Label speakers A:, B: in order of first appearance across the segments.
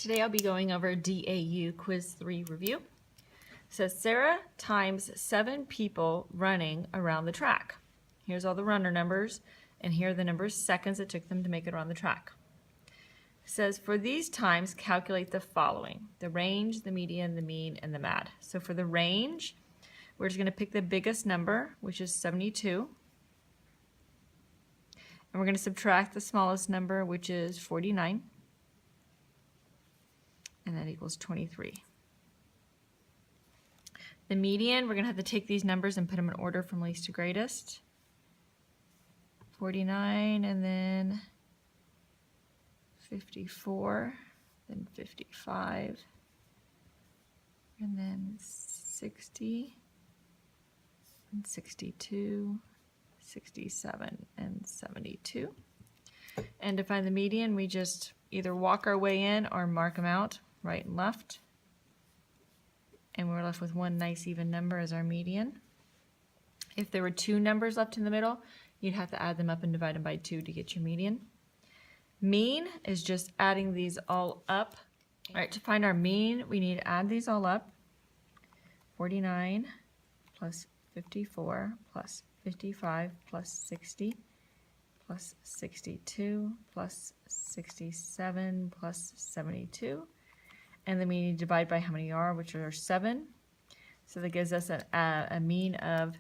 A: Today I'll be going over DAU Quiz 3 review. It says Sarah times 7 people running around the track. Here's all the runner numbers, and here are the numbers seconds it took them to make it around the track. It says for these times, calculate the following: the range, the median, the mean, and the mad. So for the range, we're just going to pick the biggest number, which is 72. And we're going to subtract the smallest number, which is 49. And that equals 23. The median, we're going to have to take these numbers and put them in order from least to greatest. 49, and then 54, then 55, and then 60, and 62, 67, and 72. And to find the median, we just either walk our way in or mark them out, right and left. And we're left with one nice even number as our median. If there were 2 numbers left in the middle, you'd have to add them up and divide them by 2 to get your median. Mean is just adding these all up. All right, to find our mean, we need to add these all up. 49 plus 54 plus 55 plus 60 plus 62 plus 67 plus 72. And then we need to divide by how many are, which are 7. So that gives us a mean of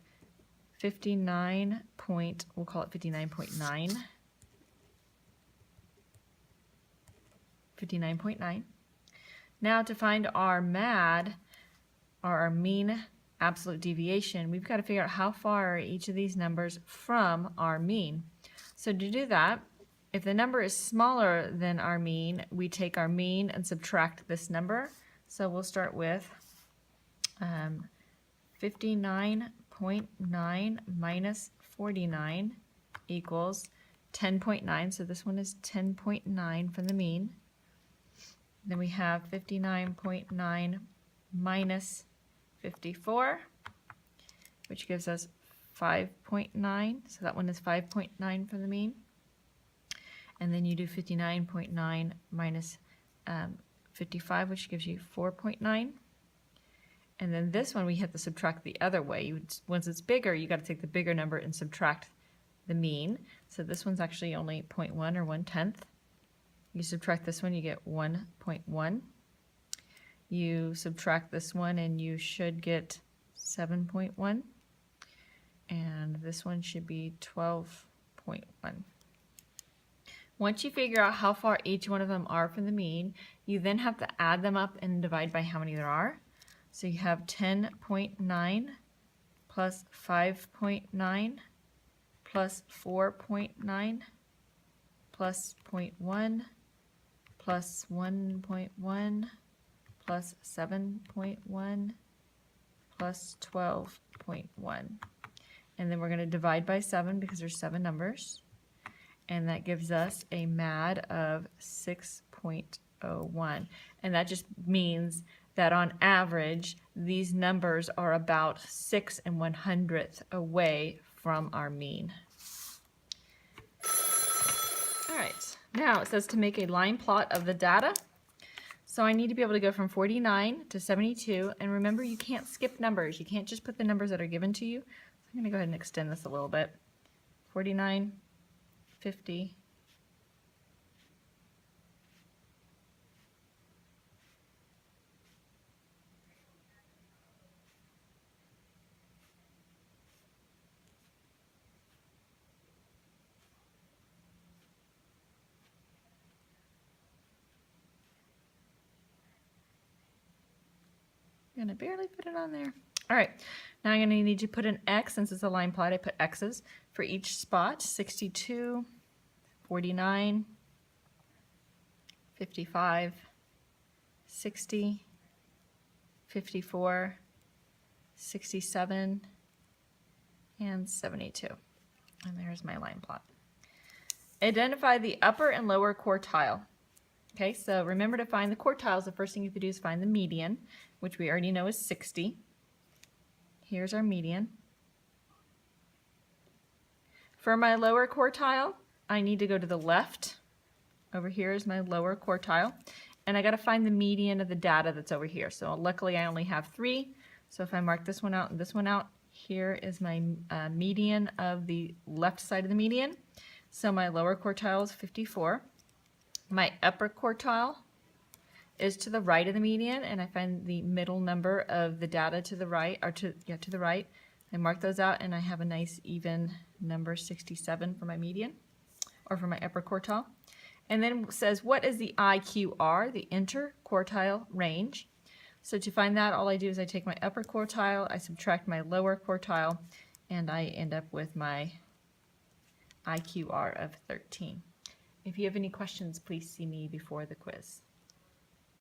A: 59 point, we'll call it 59.9. 59.9. Now to find our MAD, or our mean absolute deviation, we've got to figure out how far are each of these numbers from our mean. So to do that, if the number is smaller than our mean, we take our mean and subtract this number. So we'll start with 59.9 minus 49 equals 10.9. So this one is 10.9 from the mean. Then we have 59.9 minus 54, which gives us 5.9. So that one is 5.9 from the mean. And then you do 59.9 minus 55, which gives you 4.9. And then this one we have to subtract the other way. Once it's bigger, you got to take the bigger number and subtract the mean. So this one's actually only 0.1 or 1/10. You subtract this one, you get 1.1. You subtract this one and you should get 7.1. And this one should be 12.1. Once you figure out how far each one of them are from the mean, you then have to add them up and divide by how many there are. So you have 10.9 plus 5.9 plus 4.9 plus 0.1 plus 1.1 plus 7.1 plus 12.1. And then we're going to divide by 7 because there's 7 numbers. And that gives us a MAD of 6.01. And that just means that on average, these numbers are about 6 1/100th away from our mean. All right, now it says to make a line plot of the data. So I need to be able to go from 49 to 72. And remember, you can't skip numbers. You can't just put the numbers that are given to you. So I'm going to go ahead and extend this a little bit. 49. 50, I'm going to barely put it on there. All right, now I'm going to need to put an X. Since it's a line plot, I put X's for each spot: 62, 49, 55, 60, 54, 67, and 72. And there's my line plot. Identify the upper and lower quartile. Okay, so remember to find the quartiles. The first thing you have to do is find the median, which we already know is 60. Here's our median. For my lower quartile, I need to go to the left. Over here is my lower quartile. and I got to find the median of the data that's over here. So luckily I only have 3. So if I mark this one out and this one out, here is my median of the left side of the median. So my lower quartile is 54. My upper quartile is to the right of the median, and I find the middle number of the data to the right, or to the right. I mark those out, and I have a nice even number 67 for my median, or for my upper quartile. And then it says, what is the IQR, the interquartile range? So to find that, all I do is I take my upper quartile, I subtract my lower quartile, and I end up with my IQR of 13. If you have any questions, please see me before the quiz.